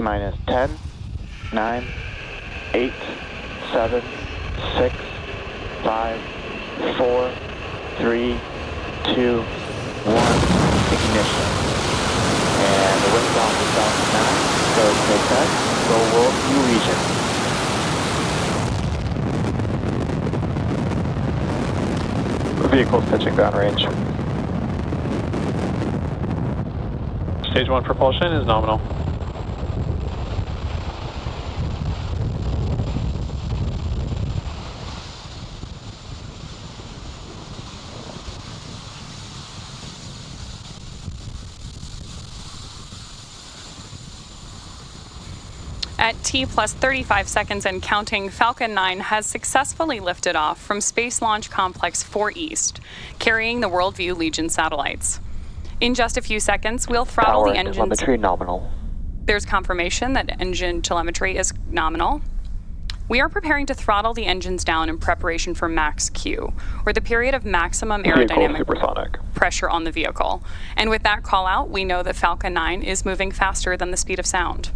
T-minus 10, 9, 8, 7, 6, 5, 4, 3, 2, 1, ignition. And the wind off is Falcon 9, so take that, go world view region. Vehicle's pitching downrange. Stage 1 propulsion is nominal. At T plus 35 seconds and counting, Falcon 9 has successfully lifted off from Space Launch Complex 4 East, carrying the WorldView Legion satellites. In just a few seconds, we'll throttle Power the engines. Telemetry nominal. There's confirmation that engine telemetry is nominal. We are preparing to throttle the engines down in preparation for max Q, or the period of maximum aerodynamic supersonic pressure on the vehicle. And with that call out, we know that Falcon 9 is moving faster than the speed of sound.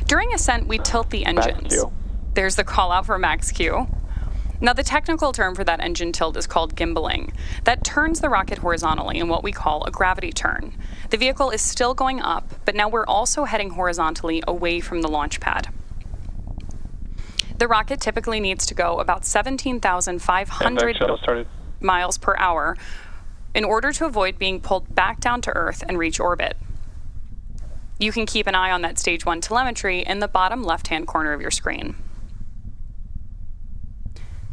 During ascent, we tilt the engines. Max Q. There's the call out for max Q. Now, the technical term for that engine tilt is called gimbaling. That turns the rocket horizontally in what we call a gravity turn. The vehicle is still going up, but now we're also heading horizontally away from the launch pad. The rocket typically needs to go about 17,500 miles per hour in order to avoid being pulled back down to Earth and reach orbit. You can keep an eye on that Stage 1 telemetry in the bottom left-hand corner of your screen.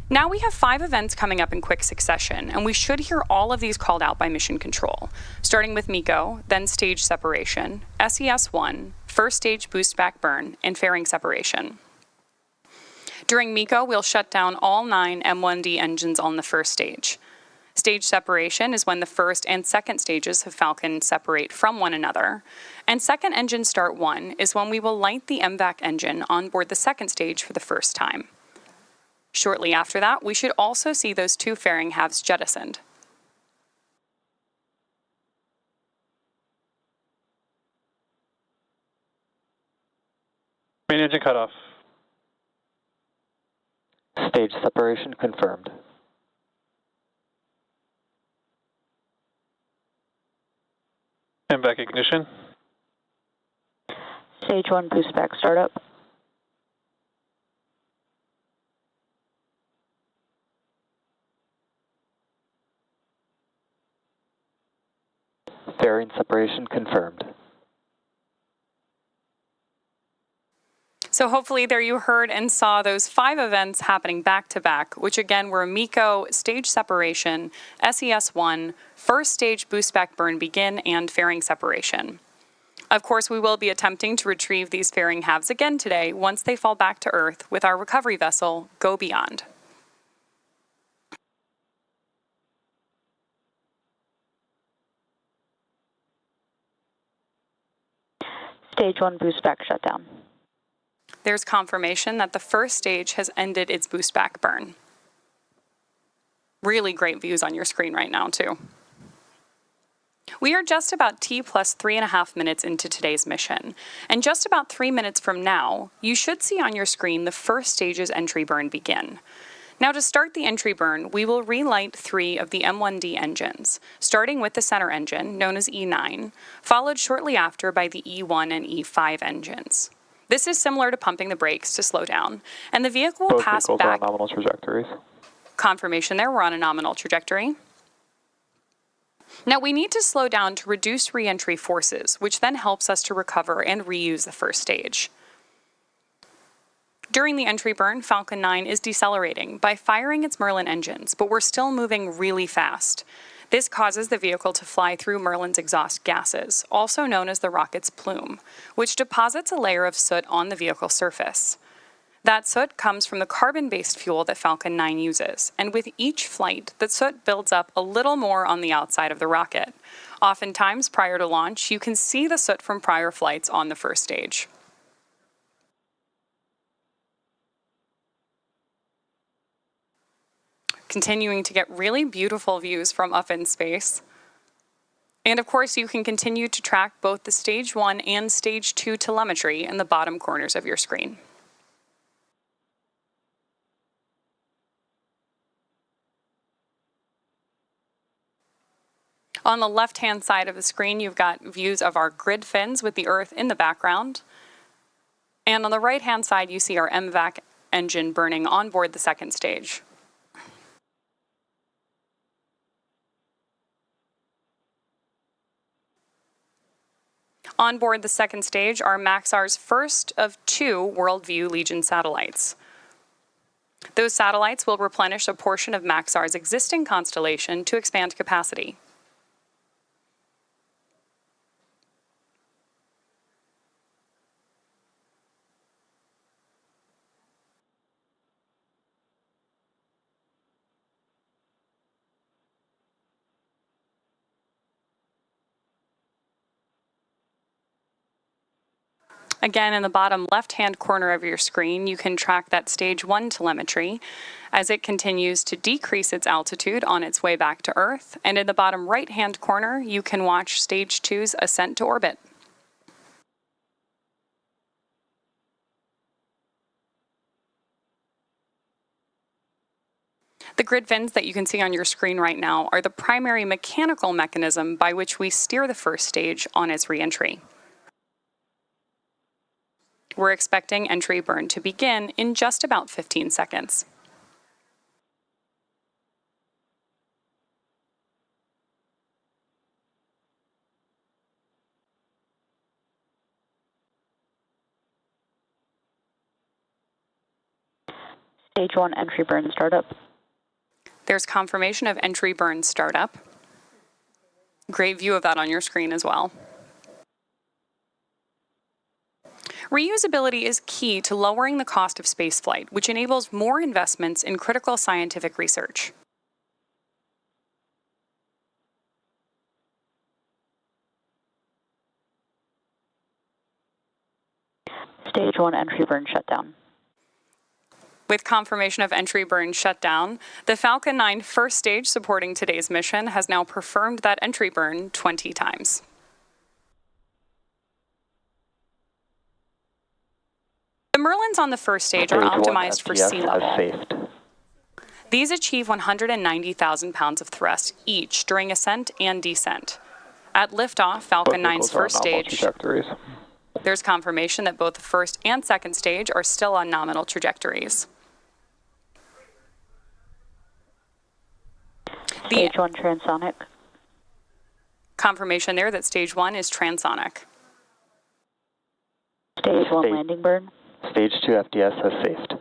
Now we have 5 events coming up in quick succession, and we should hear all of these called out by Mission Control, starting with MECO, then stage separation, SES-1, first stage boost back burn, and fairing separation. During MECO, we'll shut down all 9 M1D engines on the first stage. Stage separation is when the first and second stages of Falcon separate from one another. And second engine start 1 is when we will light the MVAC engine on board the second stage for the first time. Shortly after that, we should also see those 2 fairing halves jettisoned. Main engine cutoff. Stage separation confirmed. MVAC ignition. Stage 1 boost back startup. Fairing separation confirmed. So hopefully there you heard and saw those 5 events happening back to back, which again were MECO, stage separation, SES-1, first stage boost back burn begin, and fairing separation. Of course, we will be attempting to retrieve these fairing halves again today once they fall back to Earth with our recovery vessel, Go Beyond. Stage 1 boost back shutdown. There's confirmation that the first stage has ended its boost back burn. Really great views on your screen right now, too. We are just about T plus 3.5 minutes into today's mission, and just about 3 minutes from now, you should see on your screen the first stage's entry burn begin. Now, to start the entry burn, we will relight 3 of the M1D engines, starting with the center engine, known as E9, followed shortly after by the E1 and E5 engines. This is similar to pumping the brakes to slow down, and the vehicle will pass back. On nominal trajectories. Confirmation there, we're on a nominal trajectory. Now we need to slow down to reduce re-entry forces, which then helps us to recover and reuse the first stage. During the entry burn, Falcon 9 is decelerating by firing its Merlin engines, but we're still moving really fast. This causes the vehicle to fly through Merlin's exhaust gases, also known as the rocket's plume, which deposits a layer of soot on the vehicle surface. That soot comes from the carbon-based fuel that Falcon 9 uses, and with each flight, the soot builds up a little more on the outside of the rocket. Oftentimes, prior to launch, you can see the soot from prior flights on the first stage. Continuing to get really beautiful views from up in space. And of course, you can continue to track both the Stage 1 and Stage 2 telemetry in the bottom corners of your screen. On the left-hand side of the screen, you've got views of our grid fins with the Earth in the background. And on the right-hand side, you see our MVAC engine burning on board the second stage. On board the second stage are MAXAR's first of 2 WorldView Legion satellites. Those satellites will replenish a portion of MAXAR's existing constellation to expand capacity. Again, in the bottom left-hand corner of your screen, you can track that Stage 1 telemetry as it continues to decrease its altitude on its way back to Earth. And in the bottom right-hand corner, you can watch Stage 2's ascent to orbit. The grid fins that you can see on your screen right now are the primary mechanical mechanism by which we steer the first stage on its re-entry. We're expecting entry burn to begin in just about 15 seconds. Stage 1 entry burn startup. There's confirmation of entry burn startup. Great view of that on your screen as well. Reusability is key to lowering the cost of spaceflight, which enables more investments in critical scientific research. Stage 1 entry burn shutdown. With confirmation of entry burn shutdown, the Falcon 9 first stage supporting today's mission has now performed that entry burn 20 times. The Merlins on the first stage are optimized for sea level. These achieve 190,000 pounds of thrust each during ascent and descent. At liftoff, Falcon 9's first stage, there's confirmation that both the first and second stage are still on nominal trajectories. Stage 1 transonic. Confirmation there that Stage 1 is transonic. Stage 1 landing burn. Stage 2 FDS has safed.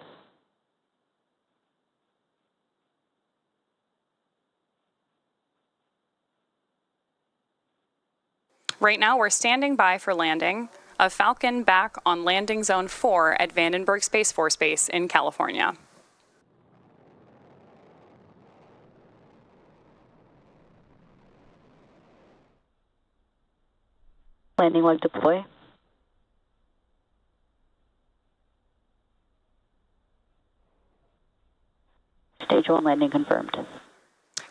Right now, we're standing by for landing of Falcon back on landing zone 4 at Vandenberg Space Force Base in California. Landing leg deploy. Stage 1 landing confirmed.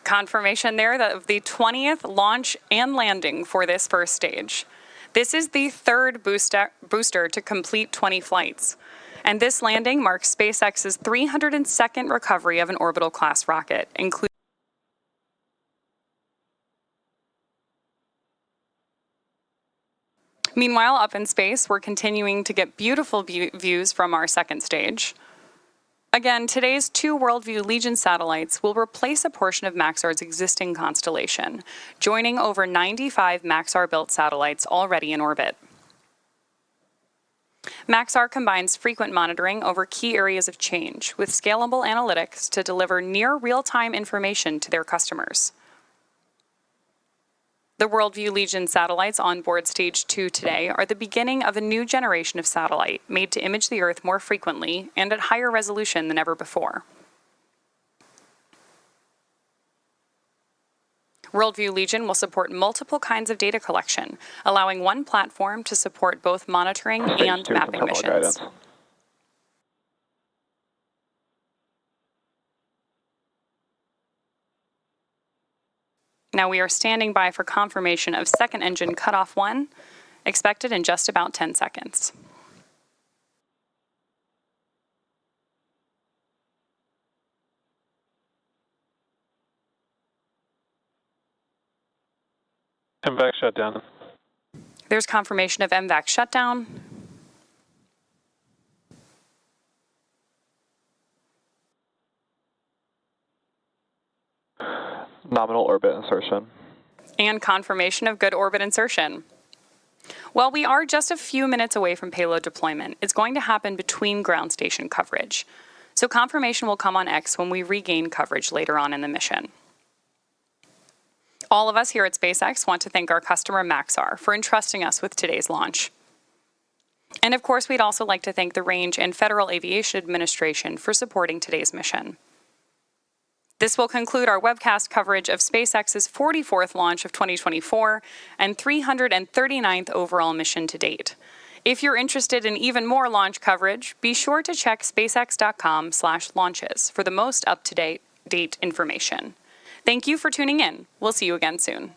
Confirmation there of the 20th launch and landing for this first stage. This is the third booster to complete 20 flights. And this landing marks SpaceX's 302nd recovery of an orbital class rocket, including Meanwhile, up in space, we're continuing to get beautiful views from our second stage. Again, today's 2 WorldView Legion satellites will replace a portion of MAXAR's existing constellation, joining over 95 MAXAR-built satellites already in orbit. MAXAR combines frequent monitoring over key areas of change with scalable analytics to deliver near real-time information to their customers. The WorldView Legion satellites on board Stage 2 today are the beginning of a new generation of satellite made to image the Earth more frequently and at higher resolution than ever before. WorldView Legion will support multiple kinds of data collection, allowing one platform to support both monitoring and mapping missions. Now we are standing by for confirmation of second engine cutoff 1, expected in just about 10 seconds. MVAC shutdown. There's confirmation of MVAC shutdown. Nominal orbit insertion. And confirmation of good orbit insertion. Well, we are just a few minutes away from payload deployment. It's going to happen between ground station coverage. So confirmation will come on X when we regain coverage later on in the mission. All of us here at SpaceX want to thank our customer MAXAR for entrusting us with today's launch. And of course, we'd also like to thank the Range and Federal Aviation Administration for supporting today's mission. This will conclude our webcast coverage of SpaceX's 44th launch of 2024 and 339th overall mission to date. If you're interested in even more launch coverage, be sure to check spacex.com/launches for the most up-to-date information. Thank you for tuning in. We'll see you again soon.